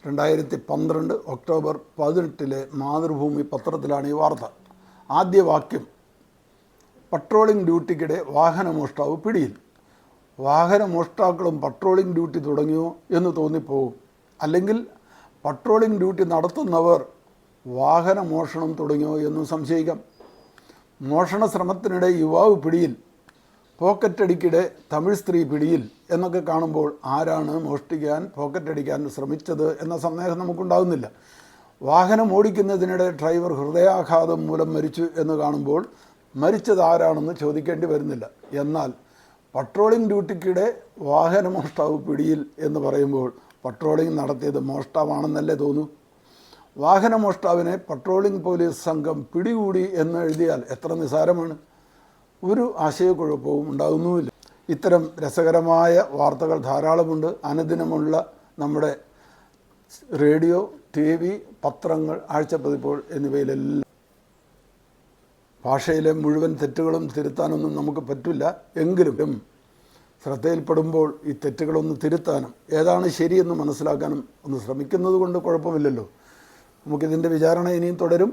2012 October 18 Mathrubhumi പത്രത്തിലാണ് ഈ വാർത്ത. ആദ്യ വാക്യം: പട്രോളിംഗ് ഡ്യൂട്ടിക്കിടെ വാഹനമോഷ്ടാവ് പിടിയിൽ. വാഹനമോഷ്ടാക്കളും പട്രോളിംഗ് ഡ്യൂട്ടി തുടങ്ങിയോ എന്ന് തോന്നിപ്പോകും. അല്ലെങ്കിൽ പട്രോളിംഗ് ഡ്യൂട്ടി നടത്തുന്നവർ വാഹനമോഷണം തുടങ്ങിയോ എന്നും സംശയിക്കാം. മോഷണ ശ്രമത്തിനിടെ യുവാവ് പിടിയിൽ, പോക്കറ്റടിക്കിടെ തമിഴ് സ്ത്രീ പിടിയിൽ എന്നൊക്കെ കാണുമ്പോൾ ആരാണ് മോഷ്ടിക്കാൻ പോക്കറ്റടിക്കാൻ ശ്രമിച്ചത് എന്ന സന്ദേഹം നമുക്കുണ്ടാകുന്നില്ല. വാഹനം ഓടിക്കുന്നതിനിടെ ഡ്രൈവർ ഹൃദയാഘാതം മൂലം മരിച്ചു എന്ന് കാണുമ്പോൾ മരിച്ചത് ആരാണെന്ന് ചോദിക്കേണ്ടി വരുന്നില്ല. എന്നാൽ പട്രോളിംഗ് ഡ്യൂട്ടിക്കിടെ വാഹനമോഷ്ടാവ് പിടിയിൽ എന്ന് പറയുമ്പോൾ പട്രോളിംഗ് നടത്തിയത് മോഷ്ടാവാണെന്നല്ലേ തോന്നൂ. വാഹനമോഷ്ടാവിനെ പട്രോളിംഗ് പോലീസ് സംഘം പിടികൂടി എന്ന് എഴുതിയാൽ എത്ര നിസ്സാരമാണ്. ഒരു ആശയക്കുഴപ്പവും ഉണ്ടാകുന്നുമില്ല. ഇത്തരം രസകരമായ വാർത്തകൾ ധാരാളമുണ്ട്. അനുദിനമുള്ള നമ്മുടെ റേഡിയോ, TV, പത്രങ്ങൾ, ആഴ്ചപ്പതിപ്പുകൾ എന്നിവയിലെല്ലാം ഭാഷയിലെ മുഴുവൻ തെറ്റുകളും തിരുത്താനൊന്നും നമുക്ക് പറ്റില്ല. എങ്കിലും ശ്രദ്ധയിൽപ്പെടുമ്പോൾ ഈ തെറ്റുകളൊന്ന് തിരുത്താനും ഏതാണ് ശരിയെന്ന് മനസ്സിലാക്കാനും ഒന്ന് ശ്രമിക്കുന്നത് കൊണ്ട് കുഴപ്പമില്ലല്ലോ. നമുക്കിതിൻ്റെ വിചാരണ ഇനിയും തുടരും.